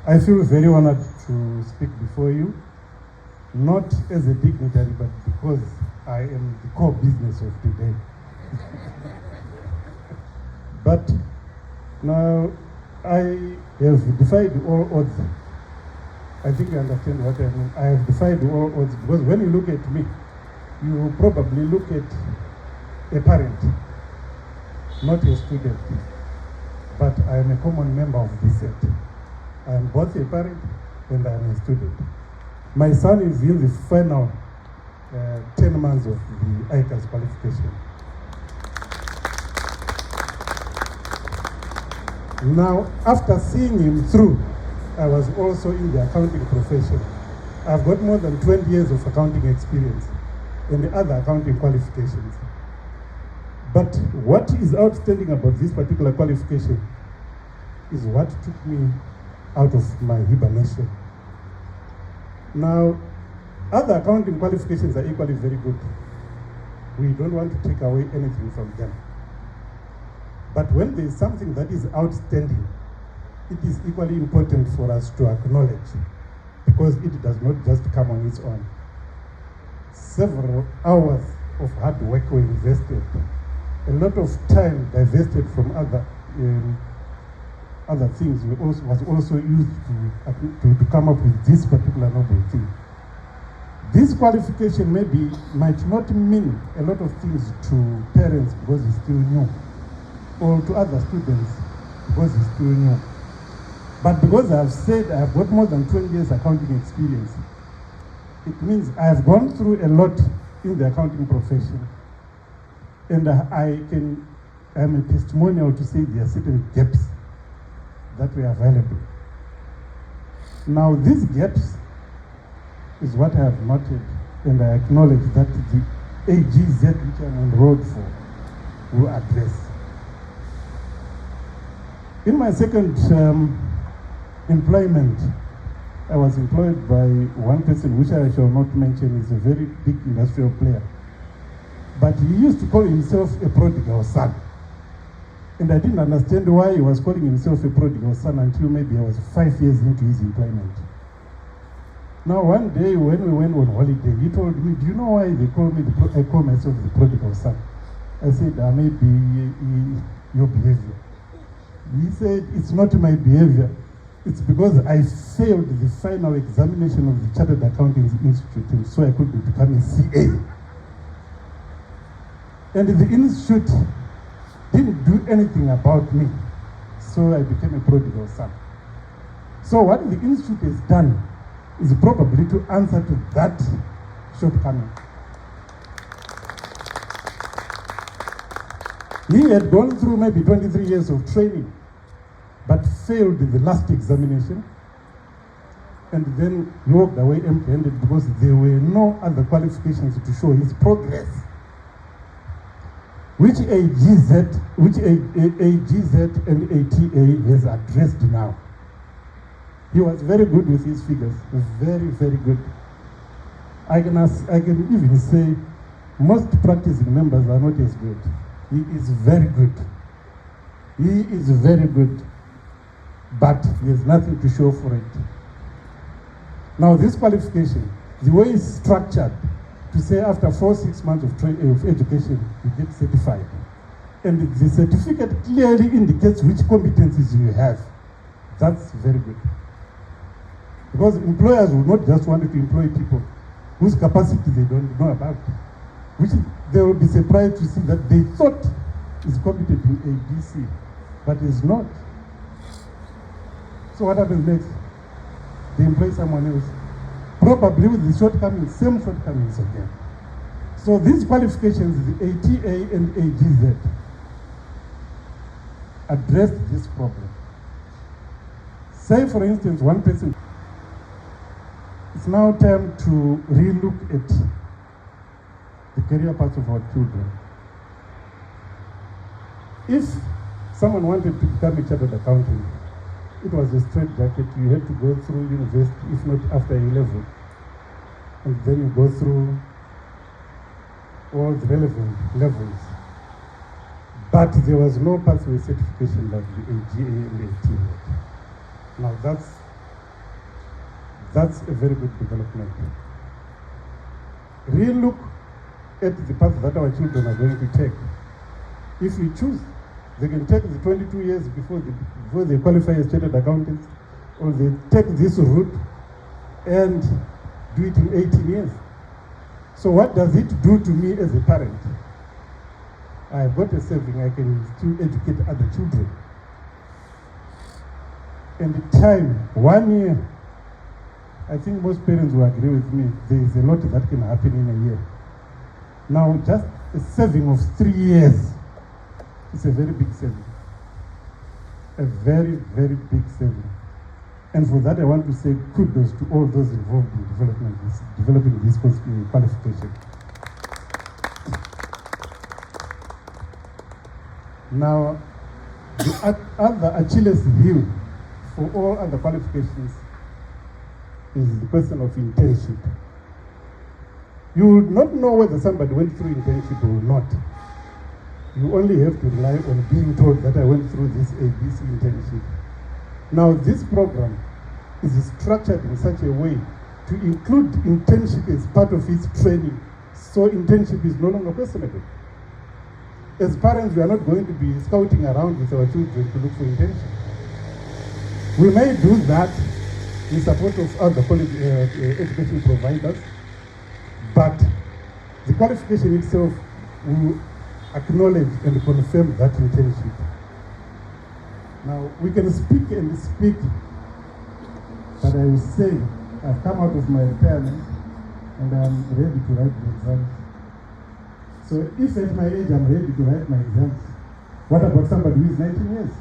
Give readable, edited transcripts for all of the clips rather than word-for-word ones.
I feel very honored to speak before you, not as a dignitary, but because I am the core business of today. But now I have defied all odds. I think you understand what I mean. I have defied all odds because when you look at me, you probably look at a parent, not a student. But I am a common member of this set. I am both a parent and I am a student. My son is in the final 10 months of the ICAZ qualification. Now, after seeing him through, I was also in the accounting profession. I've got more than 20 years of accounting experience and the other accounting qualifications. But what is outstanding about this particular qualification is what took me out of my hibernation. Now, other accounting qualifications are equally very good. We don't want to take away anything from them. But when there is something that is outstanding, it is equally important for us to acknowledge, because it does not just come on its own. Several hours of hard work were invested. A lot of time divested from other things was also used to come up with this particular noble thing. This qualification might not mean a lot of things to parents because it's still new, or to other students because it's still new. But because I've said I've got more than 20 years accounting experience, it means I've gone through a lot in the accounting profession. And I'm a testimonial to say there are certain gaps that were available. Now these gaps is what I have noted, and I acknowledge that the ICAZ, which I'm enrolled for, will address. In my second employment, I was employed by one person, which I shall not mention, is a very big industrial player. But he used to call himself a prodigal son. And I didn't understand why he was calling himself a prodigal son until maybe I was 5 years into his employment. Now one day when we went on holiday, he told me, do you know why they call me, I call myself the prodigal son? I said, maybe your behavior. He said, it's not my behavior. It's because I failed the final examination of the Chartered Accountants Institute, and so I couldn't become a CA. And the institute didn't do anything about me, so I became a prodigal son. So what the institute has done is probably to answer to that shortcoming. He had gone through maybe 23 years of training, but failed the last examination, and then walked away empty-handed because there were no other qualifications to show his progress, which ICAZ and ATA has addressed now. He was very good with his figures, very, very good. I can even say most practicing members are not as good. He is very good. He is very good, but he has nothing to show for it. Now this qualification, the way it's structured, to say after 4-6 months of education, you get certified. And the certificate clearly indicates which competencies you have. That's very good. Because employers will not just want to employ people whose capacity they don't know about, which they will be surprised to see that they thought is competent in ABC, but is not. So what happens next? They employ someone else, probably with the shortcomings, same shortcomings again. So these qualifications, the ATA and ICAZ, addressed this problem. Say, for instance, one person, it's now time to relook at the career paths of our children. If someone wanted to become a chartered accountant, it was a straight jacket. You had to go through university, if not after A-level. And then you go through all the relevant levels. But there was no pathway certification like the AGA and the ATA. Now that's a very good development. Re-look at the path that our children are going to take. If we choose, they can take the 22 years before they qualify as chartered accountants, or they take this route and do it in 18 years. So what does it do to me as a parent? I've got a saving, I can still educate other children. And the time, 1 year, I think most parents will agree with me, there is a lot that can happen in a year. Now, just a saving of 3 years, it's a very big saving. A very, very big saving. And for that, I want to say kudos to all those involved in developing this qualification. Now, the other Achilles heel for all other qualifications is the question of internship. You would not know whether somebody went through internship or not. You only have to rely on being told that I went through this ABC internship. Now, this program is structured in such a way to include internship as part of its training, so internship is no longer questionable. As parents, we are not going to be scouting around with our children to look for internship. We may do that in support of other education providers, but the qualification itself will acknowledge and confirm that internship. Now, we can speak and speak, but I will say, I've come out of my retirement and I'm ready to write the exams. So if at my age I'm ready to write my exams, what about somebody who is 19 years?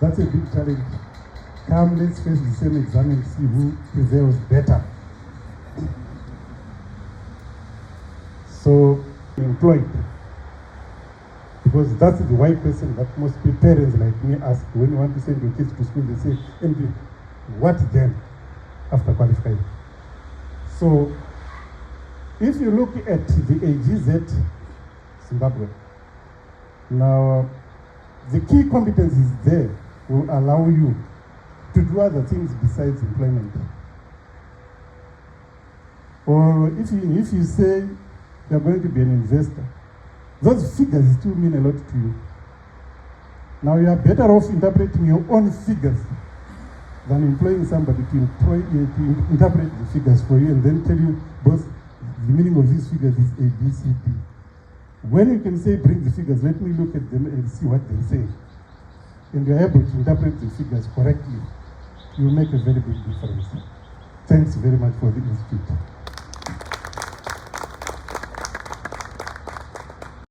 That's a big challenge. Come, let's face the same exam and see who prevails better. So, employed. Because that's the why question that most parents like me ask when you want to send your kids to school. They say, and what then after qualifying? So, if you look at the ICAZ Zimbabwe, now the key competencies there will allow you to do other things besides employment. Or if you say you're going to be an investor, those figures still mean a lot to you. Now you are better off interpreting your own figures than employing somebody to interpret the figures for you and then tell you both the meaning of these figures is A, B, C, D. When you can say, bring the figures, let me look at them and see what they say, and you're able to interpret the figures correctly, you'll make a very big difference. Thanks very much for the institute.